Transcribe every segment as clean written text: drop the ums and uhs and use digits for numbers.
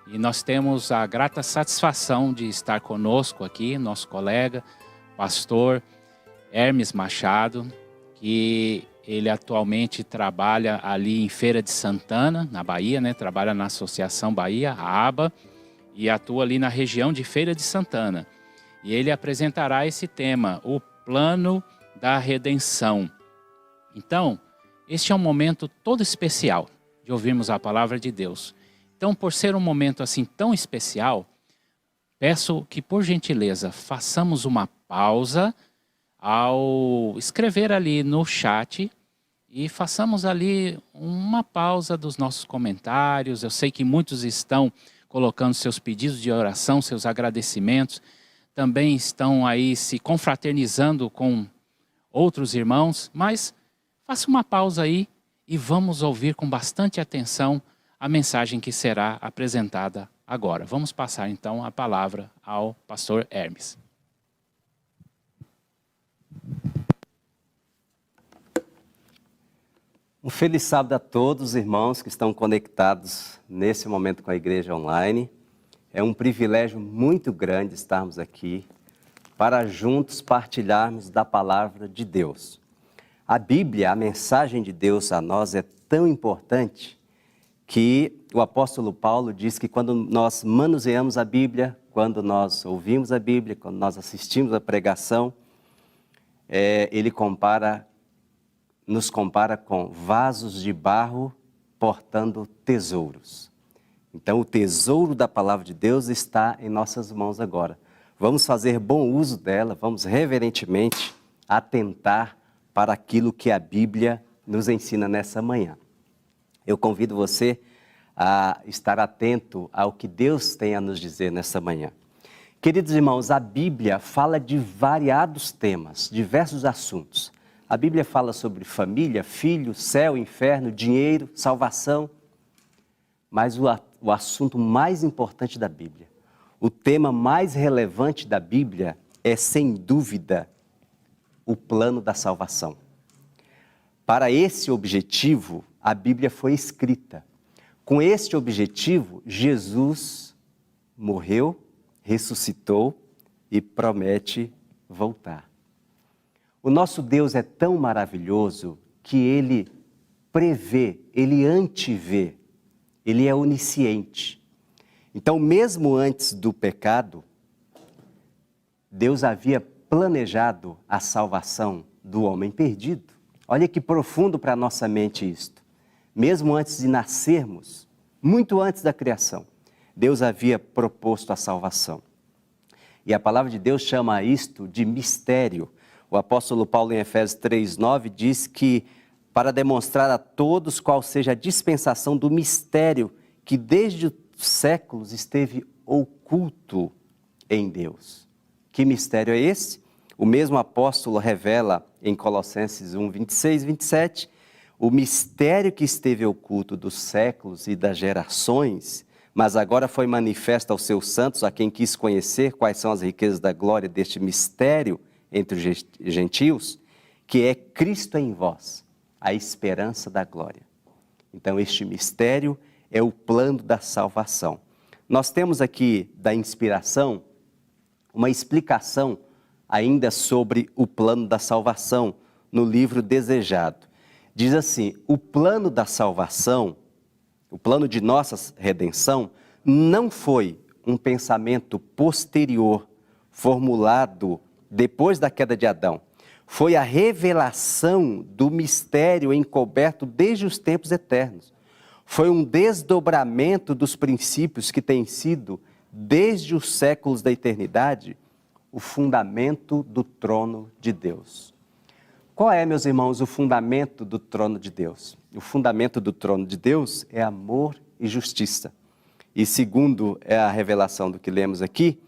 E nós temos a grata satisfação de estar conosco aqui, nosso colega, pastor Hermes Machado, que ele atualmente trabalha ali em Feira de Santana, na Bahia, né? Trabalha na Associação Bahia, a ABA, e atua ali na região de Feira de Santana. E ele apresentará esse tema, o plano da redenção. Então, este é um momento todo especial de ouvirmos a palavra de Deus. Então, por ser um momento assim tão especial, peço que, por gentileza, façamos uma pausa ao escrever ali no chat e façamos ali uma pausa dos nossos comentários. Eu sei que muitos estão colocando seus pedidos de oração, seus agradecimentos, também estão aí se confraternizando com outros irmãos, mas faça uma pausa aí e vamos ouvir com bastante atenção a mensagem que será apresentada agora. Vamos passar então a palavra ao pastor Hermes. Um feliz sábado a todos os irmãos que estão conectados nesse momento com a igreja online. É um privilégio muito grande estarmos aqui para juntos partilharmos da palavra de Deus. A Bíblia, a mensagem de Deus a nós é tão importante que o apóstolo Paulo diz que quando nós manuseamos a Bíblia, quando nós ouvimos a Bíblia, quando nós assistimos a pregação, ele nos compara com vasos de barro portando tesouros. Então, o tesouro da palavra de Deus está em nossas mãos agora. Vamos fazer bom uso dela, vamos reverentemente atentar para aquilo que a Bíblia nos ensina nessa manhã. Eu convido você a estar atento ao que Deus tem a nos dizer nessa manhã. Queridos irmãos, a Bíblia fala de variados temas, diversos assuntos. A Bíblia fala sobre família, filho, céu, inferno, dinheiro, salvação. Mas o assunto mais importante da Bíblia, o tema mais relevante da Bíblia é, sem dúvida, o plano da salvação. Para esse objetivo, a Bíblia foi escrita. Com este objetivo, Jesus morreu, ressuscitou e promete voltar. O nosso Deus é tão maravilhoso que Ele prevê, Ele antevê, Ele é onisciente. Então, mesmo antes do pecado, Deus havia planejado a salvação do homem perdido. Olha que profundo para a nossa mente isto. Mesmo antes de nascermos, muito antes da criação, Deus havia proposto a salvação. E a palavra de Deus chama isto de mistério. O apóstolo Paulo, em Efésios 3:9, diz que para demonstrar a todos qual seja a dispensação do mistério que desde os séculos esteve oculto em Deus. Que mistério é esse? O mesmo apóstolo revela em Colossenses 1:26 e 27, o mistério que esteve oculto dos séculos e das gerações, mas agora foi manifesto aos seus santos, a quem quis conhecer quais são as riquezas da glória deste mistério entre os gentios, que é Cristo em vós, a esperança da glória. Então, este mistério é o plano da salvação. Nós temos aqui da inspiração uma explicação ainda sobre o plano da salvação no livro Desejado. Diz assim: o plano da salvação, o plano de nossa redenção, não foi um pensamento posterior, formulado depois da queda de Adão. Foi a revelação do mistério encoberto desde os tempos eternos. Foi um desdobramento dos princípios que têm sido, desde os séculos da eternidade, o fundamento do trono de Deus. Qual é, meus irmãos, o fundamento do trono de Deus? O fundamento do trono de Deus é amor e justiça. E segundo a revelação do que lemos aqui,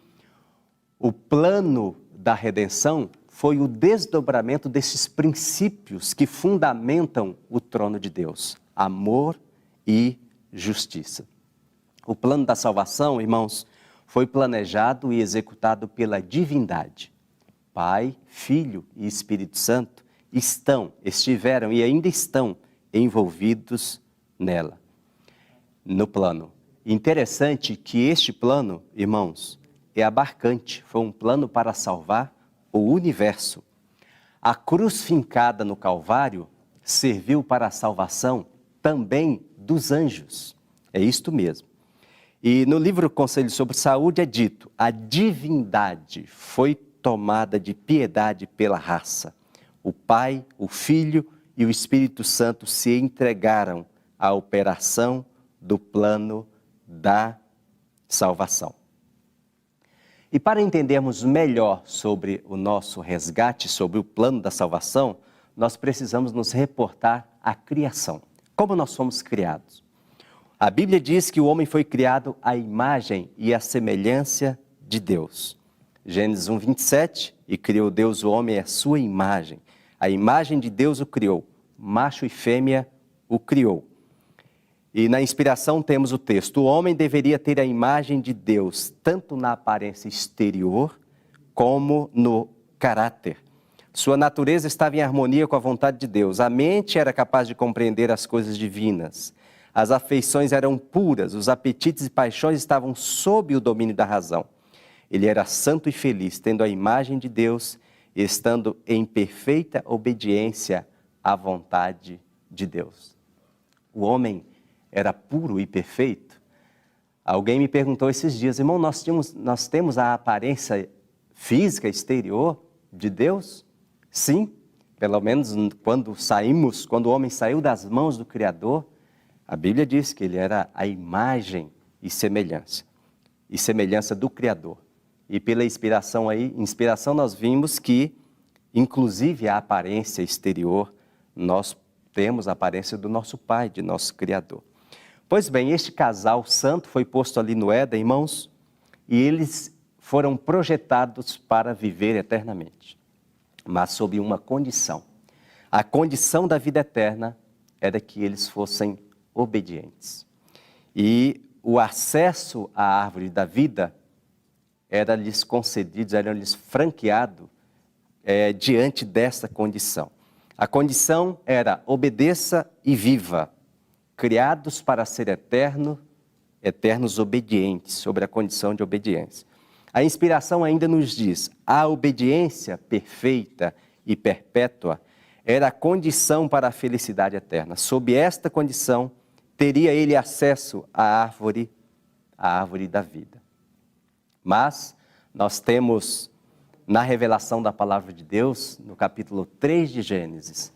o plano da redenção foi o desdobramento desses princípios que fundamentam o trono de Deus: amor e justiça. O plano da salvação, irmãos, foi planejado e executado pela divindade. Pai, Filho e Espírito Santo estiveram e ainda estão envolvidos no plano. Interessante que este plano, irmãos, é abarcante, foi um plano para salvar o universo. A cruz fincada no Calvário serviu para a salvação também dos anjos. É isto mesmo. E no livro Conselho sobre Saúde é dito: a divindade foi tomada de piedade pela raça. O Pai, o Filho e o Espírito Santo se entregaram à operação do plano da salvação. E para entendermos melhor sobre o nosso resgate, sobre o plano da salvação, nós precisamos nos reportar à criação. Como nós fomos criados? A Bíblia diz que o homem foi criado à imagem e à semelhança de Deus. Gênesis 1, 27, e criou Deus o homem à sua imagem. A imagem de Deus o criou, macho e fêmea o criou. E na inspiração temos o texto: o homem deveria ter a imagem de Deus, tanto na aparência exterior, como no caráter. Sua natureza estava em harmonia com a vontade de Deus. A mente era capaz de compreender as coisas divinas. As afeições eram puras, os apetites e paixões estavam sob o domínio da razão. Ele era santo e feliz, tendo a imagem de Deus, estando em perfeita obediência à vontade de Deus. O homem era puro e perfeito. Alguém me perguntou esses dias: irmão, nós temos a aparência física exterior de Deus? Sim, pelo menos quando o homem saiu das mãos do Criador, a Bíblia diz que ele era a imagem e semelhança do Criador. E pela inspiração nós vimos que, inclusive a aparência exterior, nós temos a aparência do nosso Pai, de nosso Criador. Pois bem, este casal santo foi posto ali no Éden, irmãos, e eles foram projetados para viver eternamente, mas sob uma condição. A condição da vida eterna era que eles fossem obedientes. E o acesso à árvore da vida era-lhes concedido, era-lhes franqueado diante dessa condição. A condição era: obedeça e viva. Criados para ser eternos obedientes, sobre a condição de obediência. A inspiração ainda nos diz: a obediência perfeita e perpétua era a condição para a felicidade eterna. Sob esta condição, teria ele acesso à árvore da vida. Mas nós temos, na revelação da palavra de Deus, no capítulo 3 de Gênesis,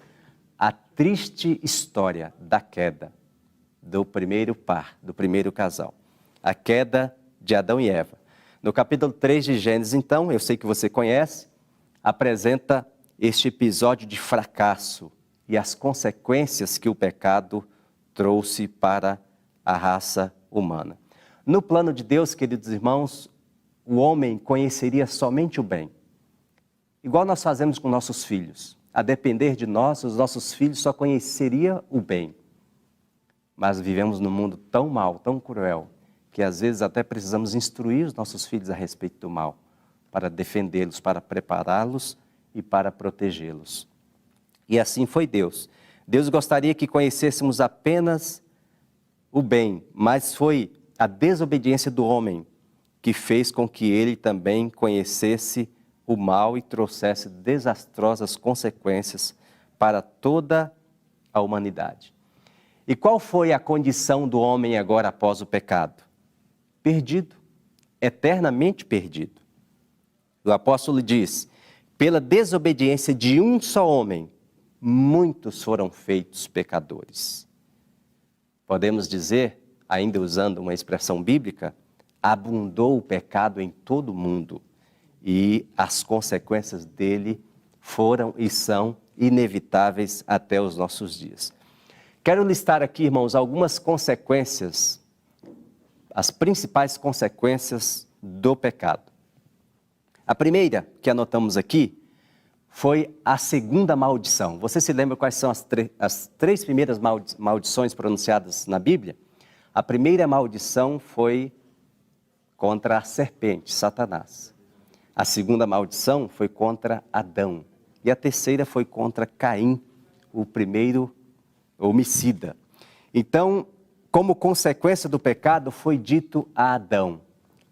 a triste história da queda do primeiro casal, a queda de Adão e Eva. No capítulo 3 de Gênesis, então, eu sei que você conhece, apresenta este episódio de fracasso e as consequências que o pecado trouxe para a raça humana. No plano de Deus, queridos irmãos, o homem conheceria somente o bem, igual nós fazemos com nossos filhos. A depender de nós, os nossos filhos só conheceriam o bem. Mas vivemos num mundo tão mau, tão cruel, que às vezes até precisamos instruir os nossos filhos a respeito do mal, para defendê-los, para prepará-los e para protegê-los. E assim foi Deus. Deus gostaria que conhecêssemos apenas o bem, mas foi a desobediência do homem que fez com que ele também conhecesse o mal e trouxesse desastrosas consequências para toda a humanidade. E qual foi a condição do homem agora após o pecado? Perdido, eternamente perdido. O apóstolo diz: pela desobediência de um só homem, muitos foram feitos pecadores. Podemos dizer, ainda usando uma expressão bíblica, abundou o pecado em todo o mundo e as consequências dele foram e são inevitáveis até os nossos dias. Quero listar aqui, irmãos, algumas consequências, as principais consequências do pecado. A primeira que anotamos aqui foi a segunda maldição. Você se lembra quais são as três primeiras maldições pronunciadas na Bíblia? A primeira maldição foi contra a serpente, Satanás. A segunda maldição foi contra Adão. E a terceira foi contra Caim, o primeiro homicida. Então, como consequência do pecado, foi dito a Adão: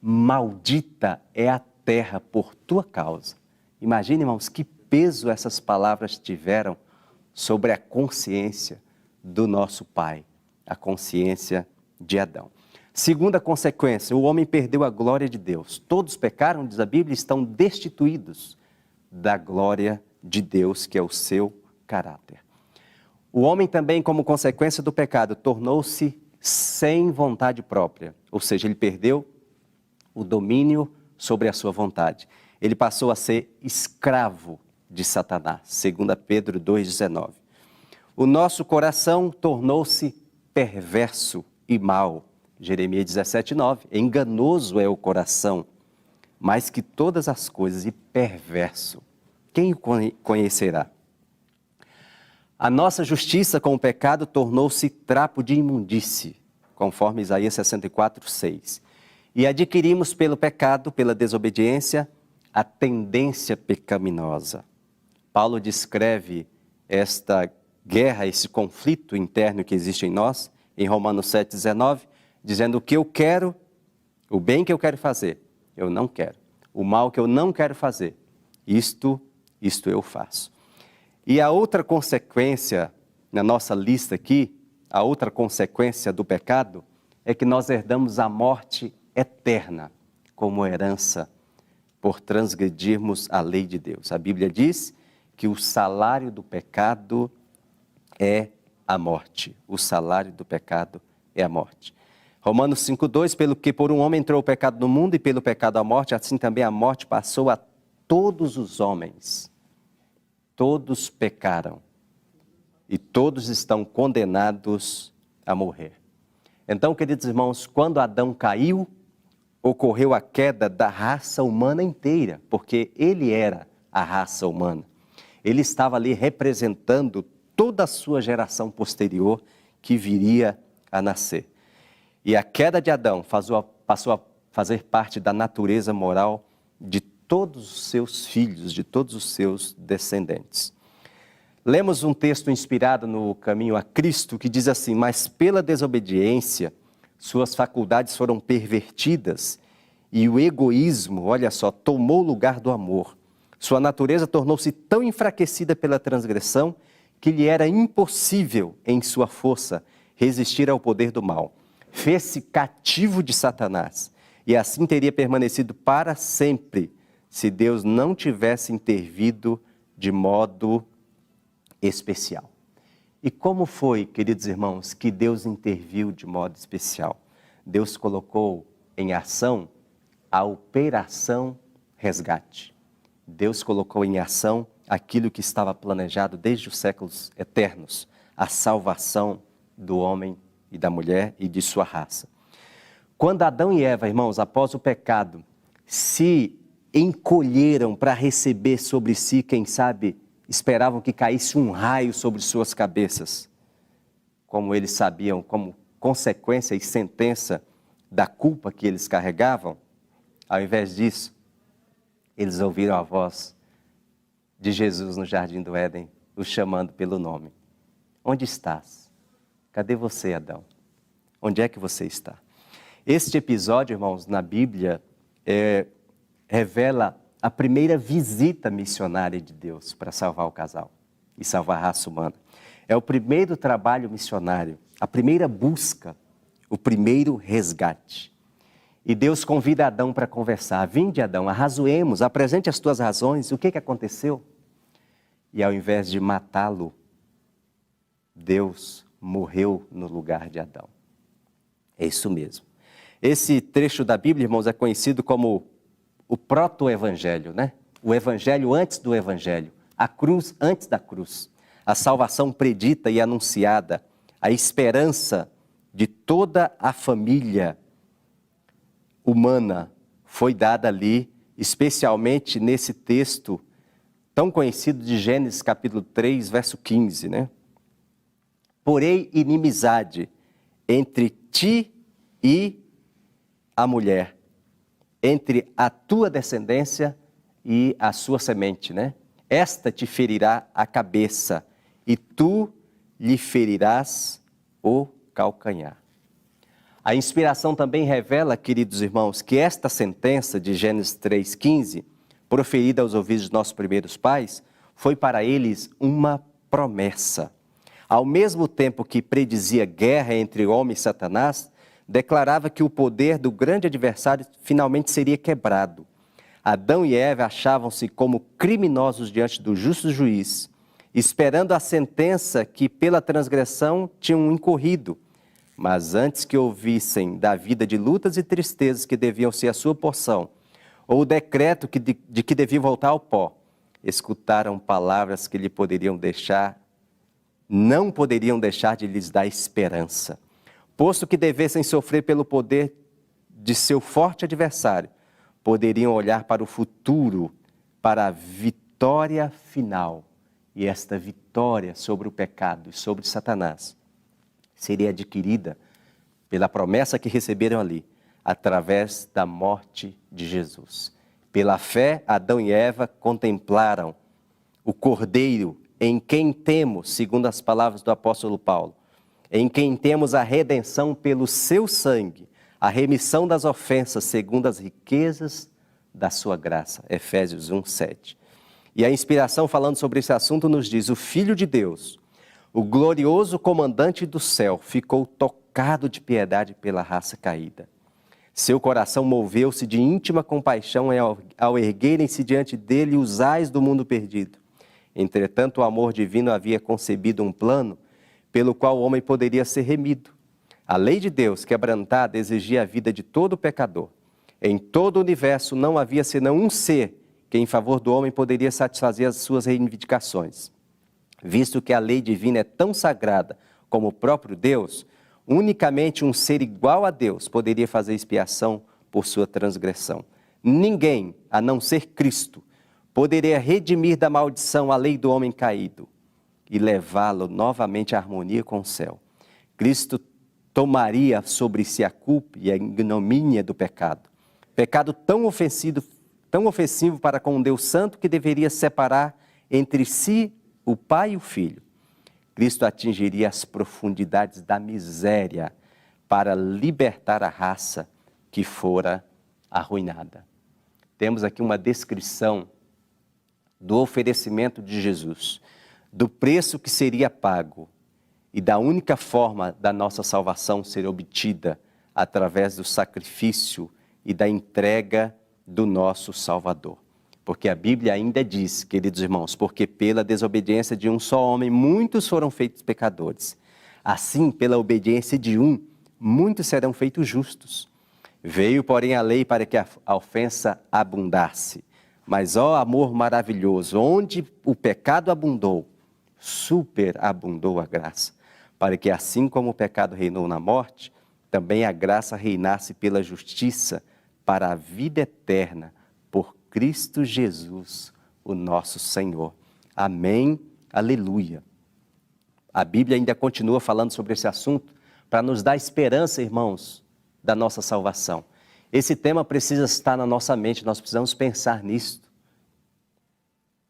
maldita é a terra por tua causa. Imagine, irmãos, que peso essas palavras tiveram sobre a consciência do nosso pai, a consciência de Adão. Segunda consequência, o homem perdeu a glória de Deus. Todos pecaram, diz a Bíblia, estão destituídos da glória de Deus, que é o seu caráter. O homem também, como consequência do pecado, tornou-se sem vontade própria, ou seja, ele perdeu o domínio sobre a sua vontade. Ele passou a ser escravo de Satanás, 2 Pedro 2,19. O nosso coração tornou-se perverso e mau, Jeremias 17,9. Enganoso é o coração, mais que todas as coisas, e perverso. Quem o conhecerá? A nossa justiça com o pecado tornou-se trapo de imundície, conforme Isaías 64,6. E adquirimos pelo pecado, pela desobediência, a tendência pecaminosa. Paulo descreve esta guerra, esse conflito interno que existe em nós, em Romanos 7,19, dizendo: o que eu quero, o bem que eu quero fazer, eu não quero. O mal que eu não quero fazer, isto eu faço. E a outra consequência, na nossa lista aqui, a outra consequência do pecado, é que nós herdamos a morte eterna como herança por transgredirmos a lei de Deus. A Bíblia diz que o salário do pecado é a morte. O salário do pecado é a morte. Romanos 5,2, pelo que por um homem entrou o pecado no mundo e pelo pecado a morte, assim também a morte passou a todos os homens. Todos pecaram e todos estão condenados a morrer. Então, queridos irmãos, quando Adão caiu, ocorreu a queda da raça humana inteira, porque ele era a raça humana. Ele estava ali representando toda a sua geração posterior que viria a nascer. E a queda de Adão passou a fazer parte da natureza moral de todos os seus filhos, de todos os seus descendentes. Lemos um texto inspirado no Caminho a Cristo que diz assim: mas pela desobediência, suas faculdades foram pervertidas e o egoísmo, olha só, tomou o lugar do amor. Sua natureza tornou-se tão enfraquecida pela transgressão que lhe era impossível, em sua força, resistir ao poder do mal. Fez-se cativo de Satanás e assim teria permanecido para sempre, se Deus não tivesse intervido de modo especial. E como foi, queridos irmãos, que Deus interviu de modo especial? Deus colocou em ação a operação resgate. Deus colocou em ação aquilo que estava planejado desde os séculos eternos, a salvação do homem e da mulher e de sua raça. Quando Adão e Eva, irmãos, após o pecado, se encolheram para receber sobre si, quem sabe, esperavam que caísse um raio sobre suas cabeças, como eles sabiam, como consequência e sentença da culpa que eles carregavam. Ao invés disso, eles ouviram a voz de Jesus no jardim do Éden, o chamando pelo nome. Onde estás? Cadê você, Adão? Onde é que você está? Este episódio, irmãos, na Bíblia, revela a primeira visita missionária de Deus para salvar o casal e salvar a raça humana. É o primeiro trabalho missionário, a primeira busca, o primeiro resgate. E Deus convida Adão para conversar. Vinde, Adão, arrazoemos, apresente as tuas razões. O que aconteceu? E ao invés de matá-lo, Deus morreu no lugar de Adão. É isso mesmo. Esse trecho da Bíblia, irmãos, é conhecido como o proto-evangelho, né? O evangelho antes do evangelho, a cruz antes da cruz, a salvação predita e anunciada, a esperança de toda a família humana foi dada ali, especialmente nesse texto tão conhecido de Gênesis capítulo 3, verso 15, né? Porém, inimizade entre ti e a mulher, entre a tua descendência e a sua semente, né? Esta te ferirá a cabeça e tu lhe ferirás o calcanhar. A inspiração também revela, queridos irmãos, que esta sentença de Gênesis 3,15, proferida aos ouvidos de nossos primeiros pais, foi para eles uma promessa. Ao mesmo tempo que predizia guerra entre o homem e Satanás, declarava que o poder do grande adversário finalmente seria quebrado. Adão e Eva achavam-se como criminosos diante do justo juiz, esperando a sentença que pela transgressão tinham incorrido. Mas antes que ouvissem da vida de lutas e tristezas que deviam ser a sua porção, ou o decreto de que deviam voltar ao pó, escutaram palavras que não poderiam deixar de lhes dar esperança. Posto que devessem sofrer pelo poder de seu forte adversário, poderiam olhar para o futuro, para a vitória final. E esta vitória sobre o pecado e sobre Satanás seria adquirida pela promessa que receberam ali, através da morte de Jesus. Pela fé, Adão e Eva contemplaram o Cordeiro em quem temos, segundo as palavras do apóstolo Paulo, em quem temos a redenção pelo seu sangue, a remissão das ofensas segundo as riquezas da sua graça. Efésios 1:7. E a inspiração falando sobre esse assunto nos diz: o Filho de Deus, o glorioso comandante do céu, ficou tocado de piedade pela raça caída. Seu coração moveu-se de íntima compaixão ao erguerem-se diante dele os ais do mundo perdido. Entretanto, o amor divino havia concebido um plano pelo qual o homem poderia ser remido. A lei de Deus, quebrantada, exigia a vida de todo pecador. Em todo o universo não havia senão um ser que em favor do homem poderia satisfazer as suas reivindicações. Visto que a lei divina é tão sagrada como o próprio Deus, unicamente um ser igual a Deus poderia fazer expiação por sua transgressão. Ninguém, a não ser Cristo, poderia redimir da maldição a lei do homem caído e levá-lo novamente à harmonia com o céu. Cristo tomaria sobre si a culpa e a ignomínia do pecado. Pecado tão ofensivo para com um Deus santo que deveria separar entre si o Pai e o Filho. Cristo atingiria as profundidades da miséria para libertar a raça que fora arruinada. Temos aqui uma descrição do oferecimento de Jesus, do preço que seria pago e da única forma da nossa salvação ser obtida através do sacrifício e da entrega do nosso Salvador. Porque a Bíblia ainda diz, queridos irmãos, porque pela desobediência de um só homem, muitos foram feitos pecadores. Assim, pela obediência de um, muitos serão feitos justos. Veio, porém, a lei para que a ofensa abundasse. Mas, ó amor maravilhoso, onde o pecado abundou, superabundou a graça. Para que, assim como o pecado reinou na morte, também a graça reinasse pela justiça para a vida eterna, por Cristo Jesus, o nosso Senhor. Amém, aleluia. A Bíblia ainda continua falando sobre esse assunto para nos dar esperança, irmãos, da nossa salvação. Esse tema precisa estar na nossa mente, nós precisamos pensar nisto.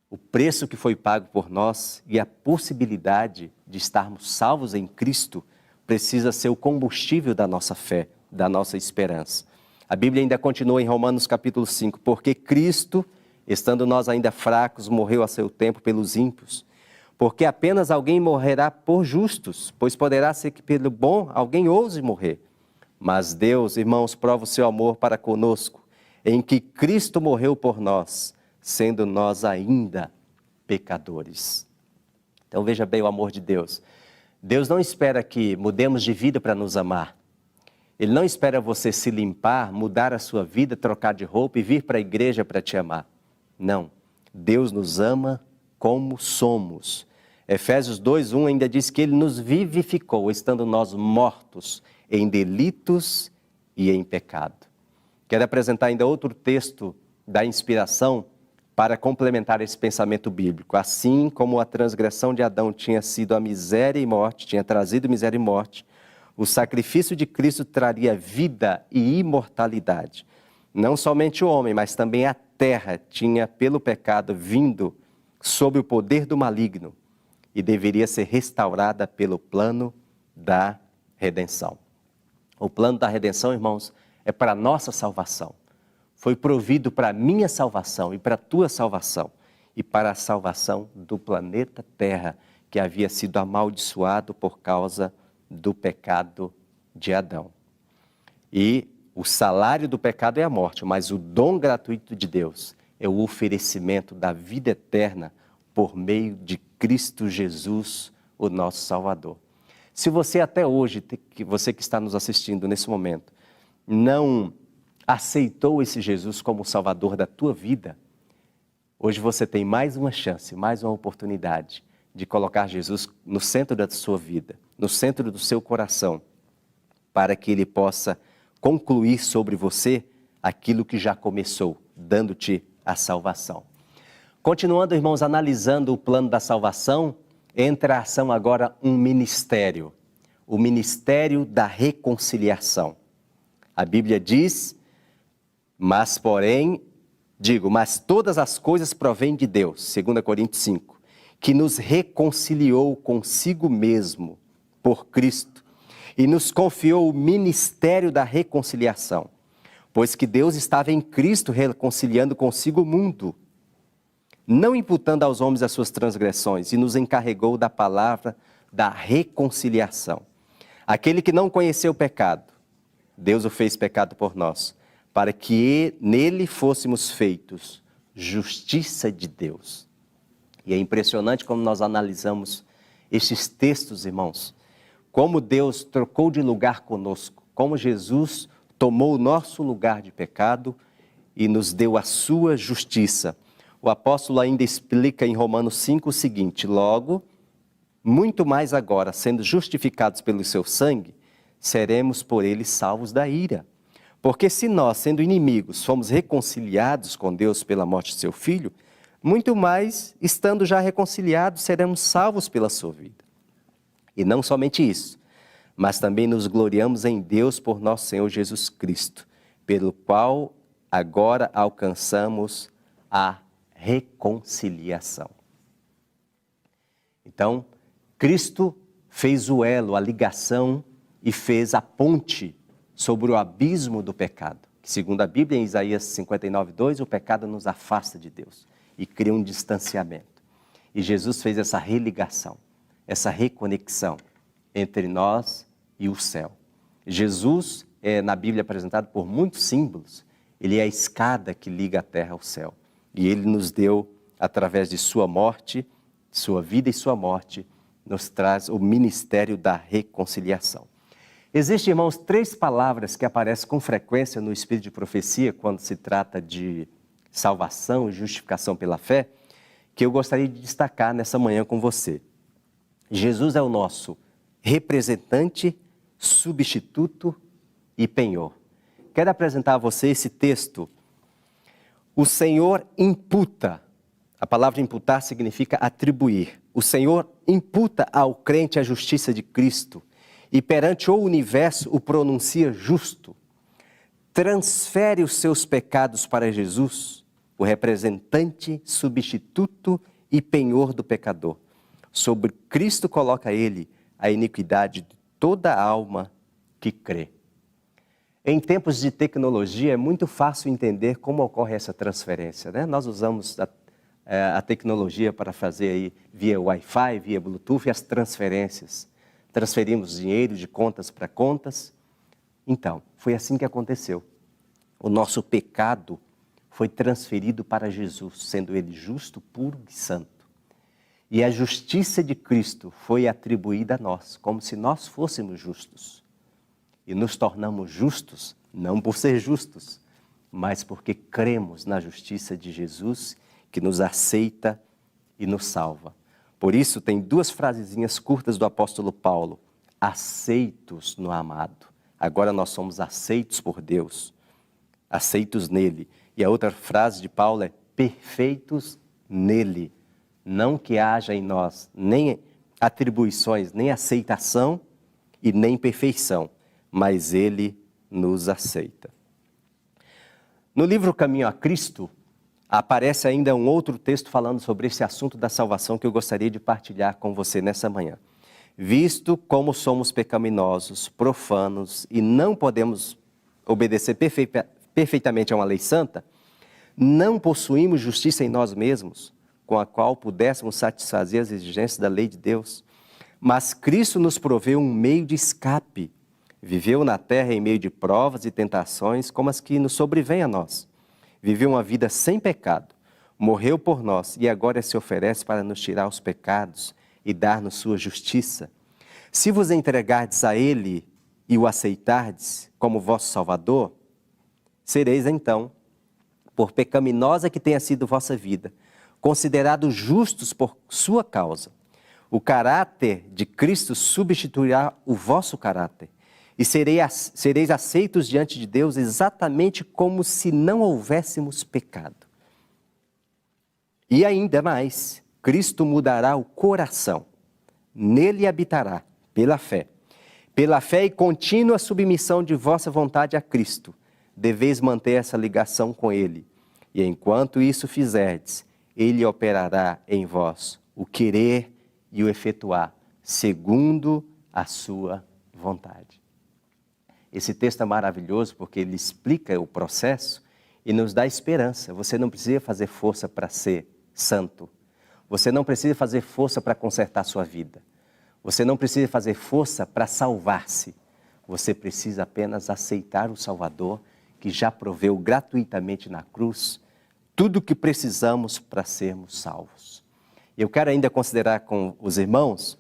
O preço que foi pago por nós e a possibilidade de estarmos salvos em Cristo precisa ser o combustível da nossa fé, da nossa esperança. A Bíblia ainda continua em Romanos capítulo 5, porque Cristo, estando nós ainda fracos, morreu a seu tempo pelos ímpios. Porque apenas alguém morrerá por justos, pois poderá ser que pelo bom alguém ouse morrer. Mas Deus, irmãos, prova o seu amor para conosco, em que Cristo morreu por nós, sendo nós ainda pecadores. Então veja bem o amor de Deus. Deus não espera que mudemos de vida para nos amar. Ele não espera você se limpar, mudar a sua vida, trocar de roupa e vir para a igreja para te amar. Não. Deus nos ama como somos. Efésios 2:1 ainda diz que Ele nos vivificou, estando nós mortos em delitos e em pecado. Quero apresentar ainda outro texto da inspiração para complementar esse pensamento bíblico. Assim como a transgressão de Adão tinha sido a miséria e morte, tinha trazido miséria e morte, o sacrifício de Cristo traria vida e imortalidade. Não somente o homem, mas também a terra tinha, pelo pecado, vindo sob o poder do maligno e deveria ser restaurada pelo plano da redenção. O plano da redenção, irmãos, é para a nossa salvação. Foi provido para a minha salvação e para a tua salvação e para a salvação do planeta Terra, que havia sido amaldiçoado por causa do pecado de Adão. E o salário do pecado é a morte, mas o dom gratuito de Deus é o oferecimento da vida eterna por meio de Cristo Jesus, o nosso Salvador. Se você até hoje, você que está nos assistindo nesse momento, não aceitou esse Jesus como o Salvador da tua vida, hoje você tem mais uma chance, mais uma oportunidade de colocar Jesus no centro da sua vida, no centro do seu coração, para que Ele possa concluir sobre você aquilo que já começou, dando-te a salvação. Continuando, irmãos, analisando o plano da salvação, entra a ação agora um ministério, o ministério da reconciliação. A Bíblia diz, mas todas as coisas provêm de Deus, 2 Coríntios 5, que nos reconciliou consigo mesmo por Cristo e nos confiou o ministério da reconciliação, pois que Deus estava em Cristo reconciliando consigo o mundo, não imputando aos homens as suas transgressões, e nos encarregou da palavra da reconciliação. Aquele que não conheceu o pecado, Deus o fez pecado por nós, para que nele fôssemos feitos justiça de Deus. E é impressionante como nós analisamos estes textos, irmãos, como Deus trocou de lugar conosco, como Jesus tomou o nosso lugar de pecado e nos deu a sua justiça. O apóstolo ainda explica em Romanos 5 o seguinte: logo, muito mais agora, sendo justificados pelo seu sangue, seremos por ele salvos da ira. Porque se nós, sendo inimigos, fomos reconciliados com Deus pela morte de seu Filho, muito mais, estando já reconciliados, seremos salvos pela sua vida. E não somente isso, mas também nos gloriamos em Deus por nosso Senhor Jesus Cristo, pelo qual agora alcançamos a reconciliação. Então, Cristo fez o elo, a ligação e fez a ponte sobre o abismo do pecado. Que, segundo a Bíblia, em Isaías 59:2, o pecado nos afasta de Deus e cria um distanciamento. E Jesus fez essa religação, essa reconexão entre nós e o céu. Jesus é, na Bíblia, apresentado por muitos símbolos. Ele é a escada que liga a terra ao céu. E Ele nos deu, através de sua morte, sua vida e sua morte, nos traz o ministério da reconciliação. Existem, irmãos, 3 palavras que aparecem com frequência no Espírito de Profecia, quando se trata de salvação e justificação pela fé, que eu gostaria de destacar nessa manhã com você. Jesus é o nosso representante, substituto e penhor. Quero apresentar a você esse texto. O Senhor imputa, a palavra imputar significa atribuir. O Senhor imputa ao crente a justiça de Cristo e perante o universo o pronuncia justo. Transfere os seus pecados para Jesus, o representante, substituto e penhor do pecador. Sobre Cristo coloca Ele a iniquidade de toda alma que crê. Em tempos de tecnologia é muito fácil entender como ocorre essa transferência, né? Nós usamos a tecnologia para fazer aí via Wi-Fi, via Bluetooth, as transferências. Transferimos dinheiro de contas para contas. Então, foi assim que aconteceu. O nosso pecado foi transferido para Jesus, sendo Ele justo, puro e santo. E a justiça de Cristo foi atribuída a nós, como se nós fôssemos justos. E nos tornamos justos, não por ser justos, mas porque cremos na justiça de Jesus, que nos aceita e nos salva. Por isso, tem 2 frasezinhas curtas do apóstolo Paulo: aceitos no amado. Agora nós somos aceitos por Deus, aceitos nele. E a outra frase de Paulo é: perfeitos nele. Não que haja em nós nem atribuições, nem aceitação e nem perfeição, mas ele nos aceita. No livro Caminho a Cristo, aparece ainda um outro texto falando sobre esse assunto da salvação que eu gostaria de partilhar com você nessa manhã. visto como somos pecaminosos, profanos e não podemos obedecer perfeitamente a uma lei santa, não possuímos justiça em nós mesmos, com a qual pudéssemos satisfazer as exigências da lei de Deus. Mas Cristo nos proveu um meio de escape. Viveu na terra em meio de provas e tentações como as que nos sobrevêm a nós. Viveu uma vida sem pecado, morreu por nós e agora se oferece para nos tirar os pecados e dar-nos sua justiça. Se vos entregardes a Ele e o aceitardes como vosso Salvador, sereis então, por pecaminosa que tenha sido vossa vida, considerados justos por sua causa. O caráter de Cristo substituirá o vosso caráter, e sereis aceitos diante de Deus exatamente como se não houvéssemos pecado. E ainda mais, Cristo mudará o coração, nele habitará, pela fé e contínua submissão de vossa vontade a Cristo, deveis manter essa ligação com Ele, e enquanto isso fizerdes, Ele operará em vós o querer e o efetuar, segundo a sua vontade. Esse texto é maravilhoso porque ele explica o processo e nos dá esperança. Você não precisa fazer força para ser santo. Você não precisa fazer força para consertar sua vida. Você não precisa fazer força para salvar-se. Você precisa apenas aceitar o Salvador, que já proveu gratuitamente na cruz tudo o que precisamos para sermos salvos. Eu quero ainda considerar com os irmãos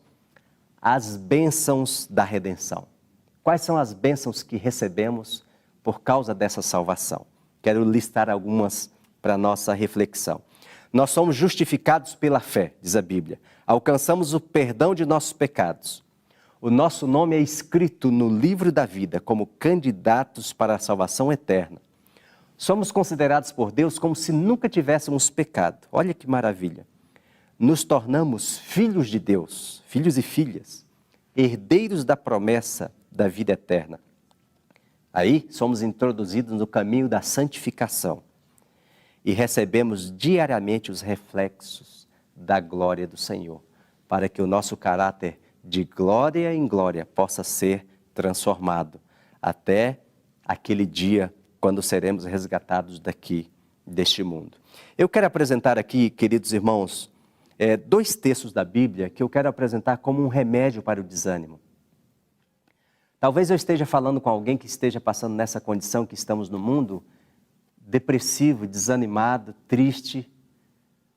as bênçãos da redenção. Quais são as bênçãos que recebemos por causa dessa salvação? Quero listar algumas para a nossa reflexão. Nós somos justificados pela fé, diz a Bíblia. Alcançamos o perdão de nossos pecados. O nosso nome é escrito no livro da vida como candidatos para a salvação eterna. Somos considerados por Deus como se nunca tivéssemos pecado. Olha que maravilha. Nos tornamos filhos de Deus, filhos e filhas, herdeiros da promessa da vida eterna. Aí somos introduzidos no caminho da santificação e recebemos diariamente os reflexos da glória do Senhor, para que o nosso caráter de glória em glória possa ser transformado até aquele dia quando seremos resgatados deste mundo. Eu quero apresentar aqui, queridos irmãos, dois textos da Bíblia que eu quero apresentar como um remédio para o desânimo. Talvez eu esteja falando com alguém que esteja passando nessa condição que estamos no mundo, depressivo, desanimado, triste.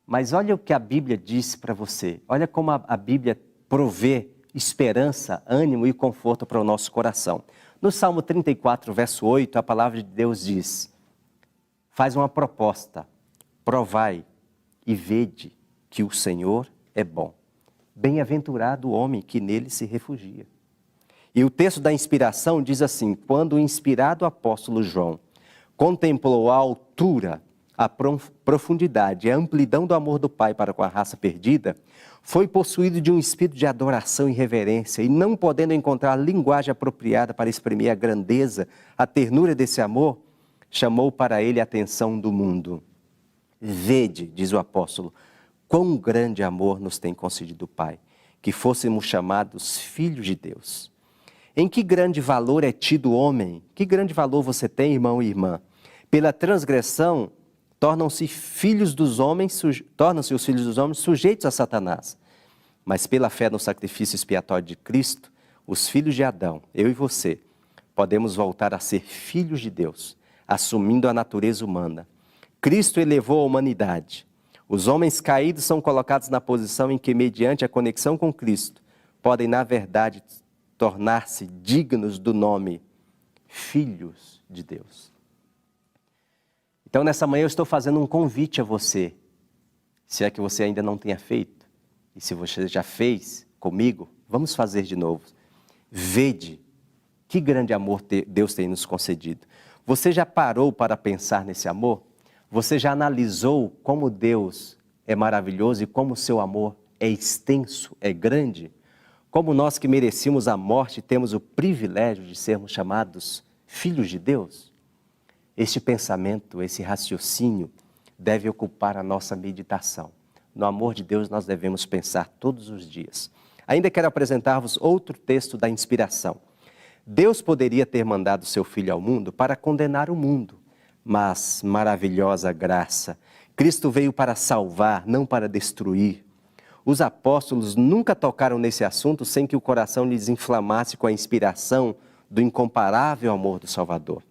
Mas olha o que a Bíblia diz para você. Olha como a Bíblia provê esperança, ânimo e conforto para o nosso coração. No Salmo 34, verso 8, a palavra de Deus diz, faz uma proposta, provai e vede que o Senhor é bom. Bem-aventurado o homem que nele se refugia. E o texto da inspiração diz assim, quando o inspirado apóstolo João contemplou a altura, a profundidade e a amplidão do amor do Pai para com a raça perdida, foi possuído de um espírito de adoração e reverência, e não podendo encontrar linguagem apropriada para exprimir a grandeza, a ternura desse amor, chamou para ele a atenção do mundo. Vede, diz o apóstolo, quão grande amor nos tem concedido o Pai, que fôssemos chamados filhos de Deus. Em que grande valor é tido o homem? Que grande valor você tem, irmão e irmã? Pela transgressão, tornam-se os filhos dos homens sujeitos a Satanás. Mas pela fé no sacrifício expiatório de Cristo, os filhos de Adão, eu e você, podemos voltar a ser filhos de Deus, assumindo a natureza humana. Cristo elevou a humanidade. Os homens caídos são colocados na posição em que, mediante a conexão com Cristo, podem, na verdade, tornar-se dignos do nome filhos de Deus. Então, nessa manhã eu estou fazendo um convite a você, se é que você ainda não tenha feito, e se você já fez comigo, vamos fazer de novo. Vede que grande amor Deus tem nos concedido. Você já parou para pensar nesse amor? Você já analisou como Deus é maravilhoso e como o seu amor é extenso, é grande? Como nós que merecíamos a morte temos o privilégio de sermos chamados filhos de Deus? Este pensamento, esse raciocínio deve ocupar a nossa meditação. No amor de Deus nós devemos pensar todos os dias. Ainda quero apresentar-vos outro texto da inspiração. Deus poderia ter mandado seu Filho ao mundo para condenar o mundo, mas maravilhosa graça. Cristo veio para salvar, não para destruir. Os apóstolos nunca tocaram nesse assunto sem que o coração lhes inflamasse com a inspiração do incomparável amor do Salvador.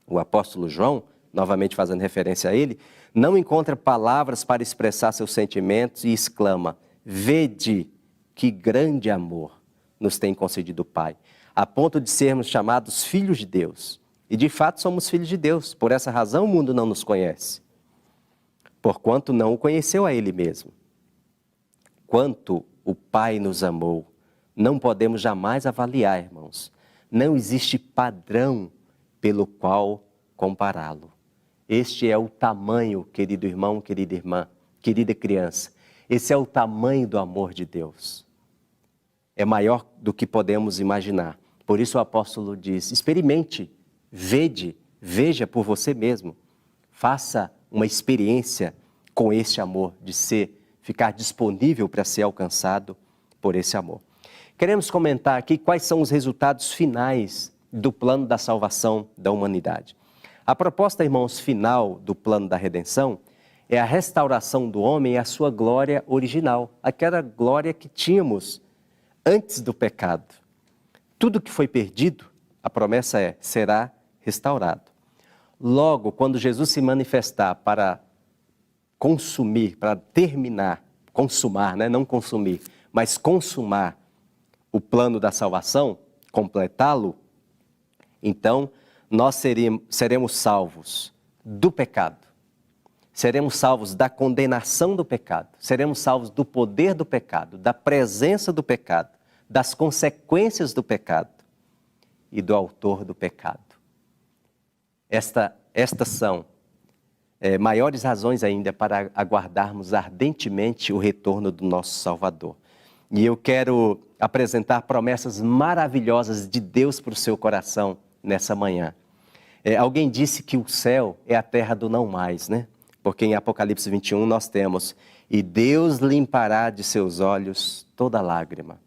O apóstolo João, novamente fazendo referência a ele, não encontra palavras para expressar seus sentimentos e exclama: vede que grande amor nos tem concedido o Pai, a ponto de sermos chamados filhos de Deus. E de fato somos filhos de Deus, por essa razão o mundo não nos conhece, porquanto não o conheceu a Ele mesmo. Quanto o Pai nos amou, não podemos jamais avaliar, irmãos. Não existe padrão pelo qual compará-lo. Este é o tamanho, querido irmão, querida irmã, querida criança. Esse é o tamanho do amor de Deus. É maior do que podemos imaginar. Por isso o apóstolo diz: experimente, veja por você mesmo. Faça uma experiência com esse amor, de ficar disponível para ser alcançado por esse amor. Queremos comentar aqui quais são os resultados finais do plano da salvação da humanidade. A proposta, irmãos, final do plano da redenção é a restauração do homem à sua glória original, aquela glória que tínhamos antes do pecado. Tudo que foi perdido, a promessa é, será restaurado. Logo, quando Jesus se manifestar para consumir, para terminar, consumar, né? Não consumir, mas consumar o plano da salvação, completá-lo, então nós seremos salvos do pecado, seremos salvos da condenação do pecado, seremos salvos do poder do pecado, da presença do pecado, das consequências do pecado e do autor do pecado. Estas são maiores razões ainda para aguardarmos ardentemente o retorno do nosso Salvador. E eu quero apresentar promessas maravilhosas de Deus para o seu coração nessa manhã. Alguém disse que o céu é a terra do não mais, né? Porque em Apocalipse 21 nós temos: e Deus limpará de seus olhos toda lágrima,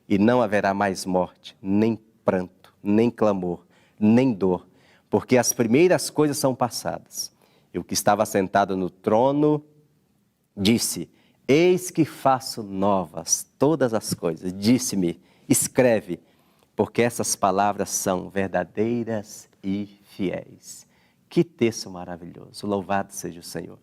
e não haverá mais morte, nem pranto, nem clamor, nem dor, porque as primeiras coisas são passadas. E o que estava sentado no trono disse: eis que faço novas todas as coisas. Disse-me: escreve, porque essas palavras são verdadeiras e fiéis. Que texto maravilhoso, louvado seja o Senhor.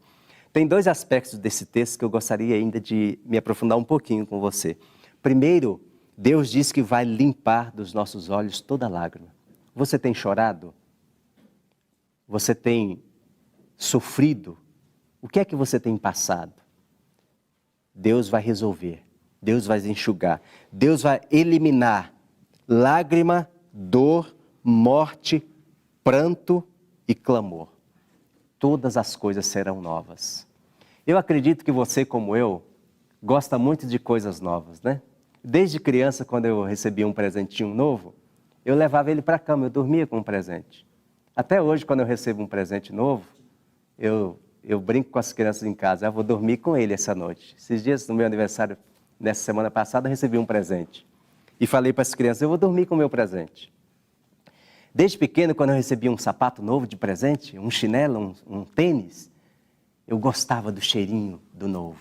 Tem dois aspectos desse texto que eu gostaria ainda de me aprofundar um pouquinho com você. Primeiro, Deus diz que vai limpar dos nossos olhos toda lágrima. Você tem chorado? Você tem sofrido? O que é que você tem passado? Deus vai resolver, Deus vai enxugar, Deus vai eliminar lágrima, dor, morte, pranto e clamor. Todas as coisas serão novas. Eu acredito que você, como eu, gosta muito de coisas novas, né? Desde criança, quando eu recebia um presentinho novo, eu levava ele para a cama, eu dormia com um presente. Até hoje, quando eu recebo um presente novo, eu brinco com as crianças em casa: eu vou dormir com ele essa noite. Esses dias, no meu aniversário, nessa semana passada, eu recebi um presente. E falei para as crianças: eu vou dormir com o meu presente. Desde pequeno, quando eu recebia um sapato novo de presente, um chinelo, um tênis, eu gostava do cheirinho do novo.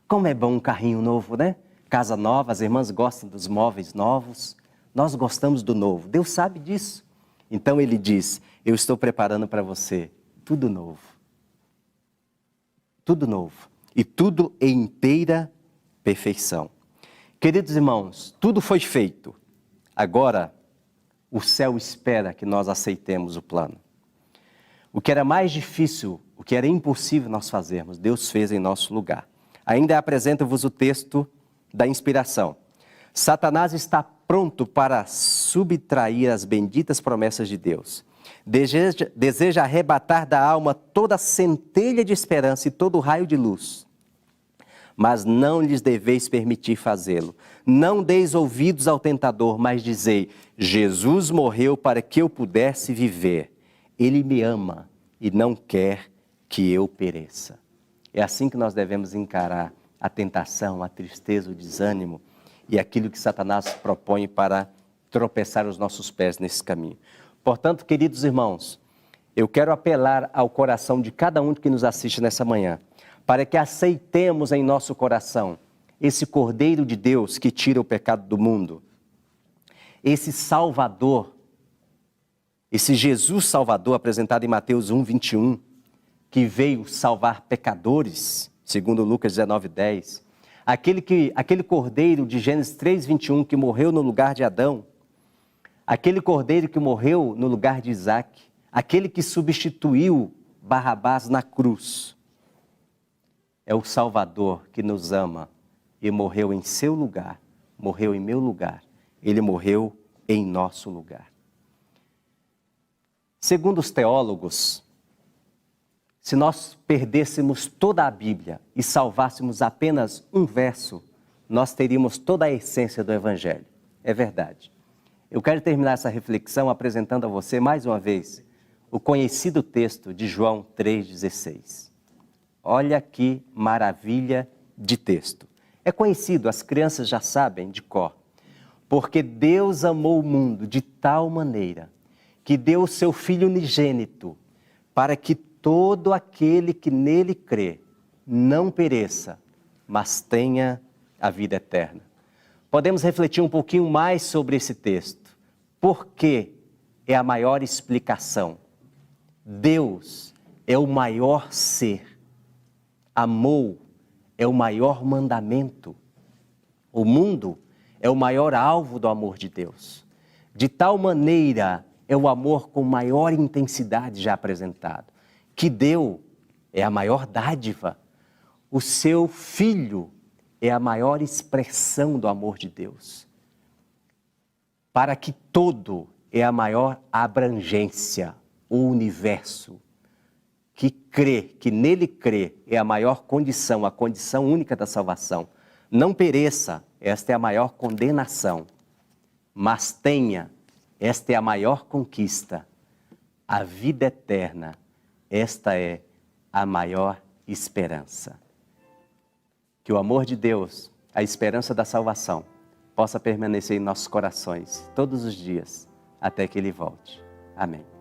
Como é bom um carrinho novo, né? Casa nova, as irmãs gostam dos móveis novos. Nós gostamos do novo. Deus sabe disso. Então Ele diz: eu estou preparando para você tudo novo. Tudo novo. E tudo em inteira perfeição. Queridos irmãos, tudo foi feito. Agora, o céu espera que nós aceitemos o plano. O que era mais difícil, o que era impossível nós fazermos, Deus fez em nosso lugar. Ainda apresento-vos o texto da inspiração. Satanás está pronto para subtrair as benditas promessas de Deus. Deseja arrebatar da alma toda a centelha de esperança e todo o raio de luz. Mas não lhes deveis permitir fazê-lo. Não deis ouvidos ao tentador, mas dizei: Jesus morreu para que eu pudesse viver. Ele me ama e não quer que eu pereça. É assim que nós devemos encarar a tentação, a tristeza, o desânimo. e aquilo que Satanás propõe para tropeçar os nossos pés nesse caminho. Portanto, queridos irmãos, eu quero apelar ao coração de cada um que nos assiste nessa manhã, para que aceitemos em nosso coração esse Cordeiro de Deus que tira o pecado do mundo, esse Salvador, esse Jesus Salvador apresentado em Mateus 1:21, que veio salvar pecadores, segundo Lucas 19:10, aquele Cordeiro de Gênesis 3:21 que morreu no lugar de Adão, aquele Cordeiro que morreu no lugar de Isaac, aquele que substituiu Barrabás na cruz, é o Salvador que nos ama e morreu em seu lugar, morreu em meu lugar, ele morreu em nosso lugar. Segundo os teólogos, se nós perdêssemos toda a Bíblia e salvássemos apenas um verso, nós teríamos toda a essência do Evangelho. É verdade. Eu quero terminar essa reflexão apresentando a você mais uma vez o conhecido texto de João 3,16. Olha que maravilha de texto. É conhecido, as crianças já sabem de cor. Porque Deus amou o mundo de tal maneira que deu o seu Filho unigênito para que todo aquele que nele crê não pereça, mas tenha a vida eterna. Podemos refletir um pouquinho mais sobre esse texto. Porque é a maior explicação. Deus é o maior ser. Amor é o maior mandamento. O mundo é o maior alvo do amor de Deus. De tal maneira é o amor com maior intensidade já apresentado, que deu é a maior dádiva. O seu Filho é a maior expressão do amor de Deus. Para que todo é a maior abrangência, o universo. Que crê, que nele crê, é a maior condição, a condição única da salvação. Não pereça, esta é a maior condenação. Mas tenha, esta é a maior conquista. A vida eterna, esta é a maior esperança. Que o amor de Deus, a esperança da salvação, possa permanecer em nossos corações todos os dias, até que Ele volte. Amém.